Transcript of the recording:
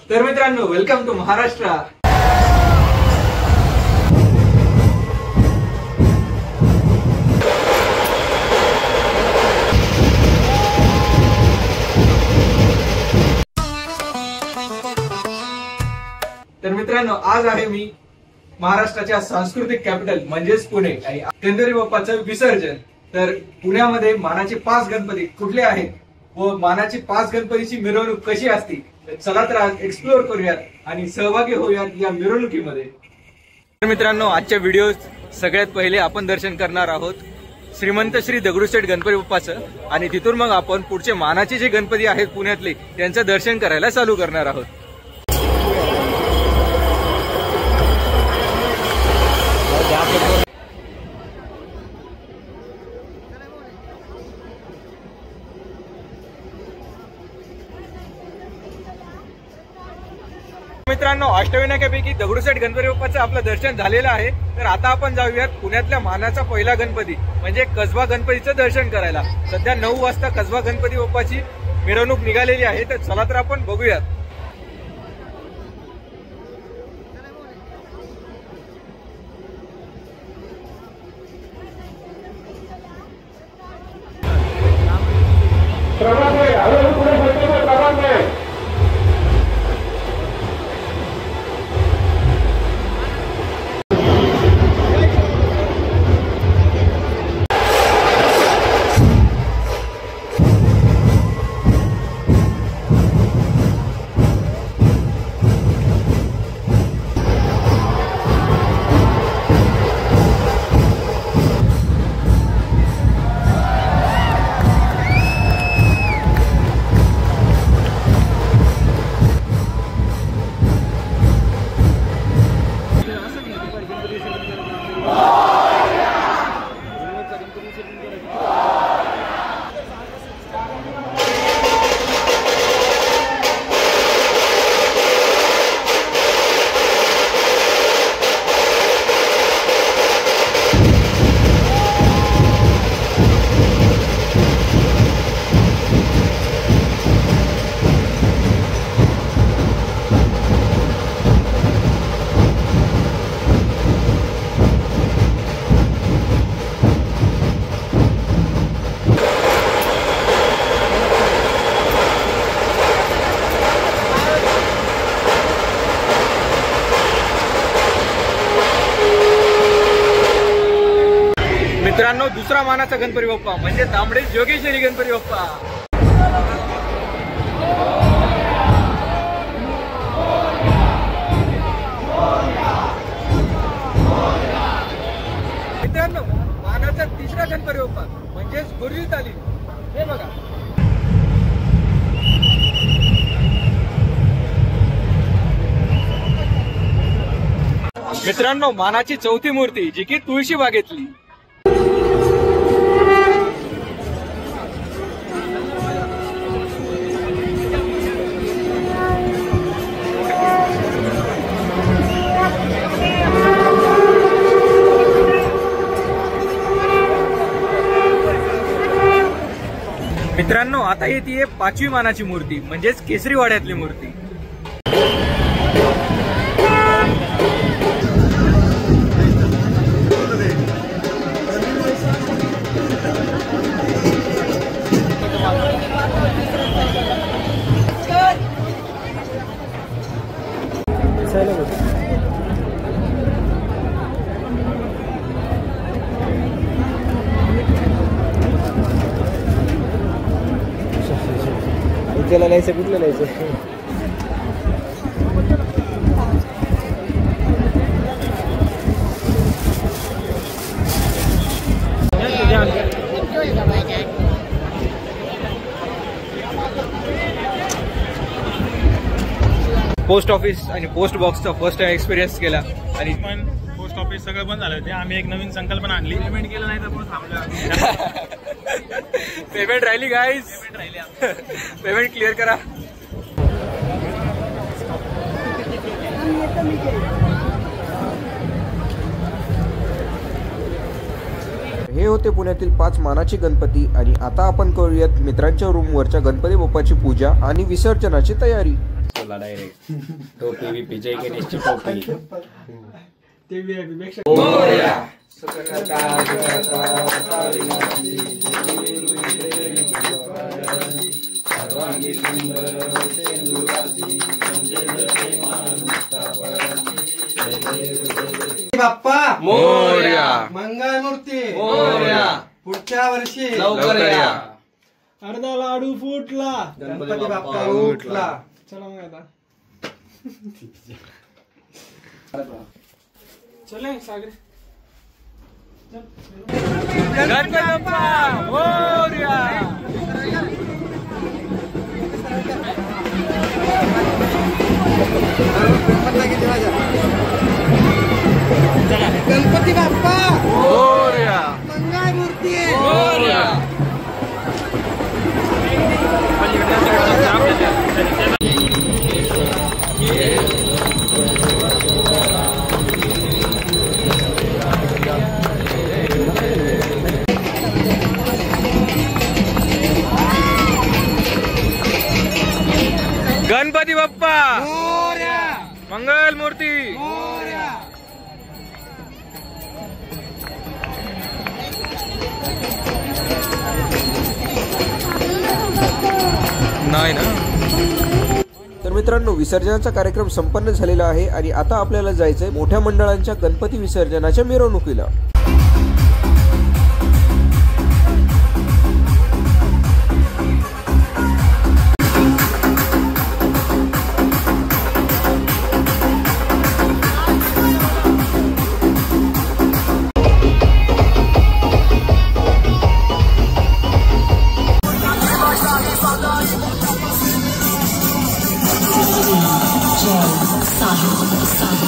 तर मित्रांनो, welcome to Maharashtra. तर मित्रांनो, आज आहे मी महाराष्ट्राच्या सांस्कृतिक कॅपिटल म्हणजेच पुणे आणि गणपती बाप्पाचं विसर्जन। तर पुण्यामध्ये मानाचे 5 गणपती कुठले आहेत व मानाची 5 गणपतीची मिरवणूक कशी असते, चला तर आज एक्सप्लोर करूयात आणि सहभागी होऊयात या मिरवणुकीमध्ये। तर मित्रांनो, आजच्या व्हिडिओत सगळ्यात पहिले आपण दर्शन करणार आहोत श्रीमंत श्री दगडूशेठ गणपती बाप्पाचं आणि तिथून मग आपण पुढचे मानाचे जे गणपती आहेत पुण्यातले त्यांचं दर्शन करायला चालू करणार आहोत। मित्रांनो, अष्टविनायकापैकी दगडूशेठ गणपती बाप्पाचं आपलं दर्शन झालेलं आहे। तर आता आपण जाऊयात पुण्यातल्या मानाचा पहिला गणपती म्हणजे कसबा गणपतीचं दर्शन करायला। सध्या 9 वाजता कसबा गणपती बाप्पाची मिरवणूक निघालेली आहे, तर चला तर आपण बघूयात। मित्रांनो, दुसरा मानाचा गणपती बाप्पा म्हणजे तांबडे जोगेश्वरी गणपती बाप्पा। मित्रांनो, मानाचा तिसरा गणपती बाप्पा म्हणजेच गुरुजी तालीम, हे बघा। मित्रांनो, मानाची चौथी मूर्ती जी की तुळशी बागेतली। मित्रांनो, आता येते 5वी मानाची मूर्ती म्हणजेच केसरीवाड्यातली मूर्ती। कुठलं लिहायचं पोस्ट ऑफिस आणि पोस्ट बॉक्सचा फर्स्ट टाइम एक्सपिरियन्स केला आणि पोस्ट ऑफिस सगळं बंद झालं होते। आम्ही एक नवीन संकल्पना आणली, पेमेंट केलं नाही तर पण थांबलं। पेमेंट राहिली गाईज, पेमेंट क्लिअर करा। हे होते पुण्यातील 5 मानाचे गणपती आणि आता आपण करूयात मित्रांच्या रूमवरच्या गणपती बाप्पाची पूजा आणि विसर्जनाची तयारी। आपला डायरेक्ट टोपी बीपी जय गणेशची टोपी. ते VIP पेक्षा बाप्पा मोरया. मंगळमूर्ती मोरया. पुढच्या वर्षी लवकर या. अर्धा लाडू फुटला. गणपती बाप्पा उठला. चला मग आता चले सागरे. गणपती बाप्पा मोरया. गणपती बाप्पा मोरया. मंगळमूर्ती मोरया. गणपती बाप्पा मंगल मूर्ती. नाही ना. तर मित्रांनो, विसर्जनाचा कार्यक्रम संपन्न झालेला आहे आणि आता आपल्याला जायचंय मोठ्या मंडळांच्या गणपती विसर्जनाच्या मिरवणुकीला. Saha.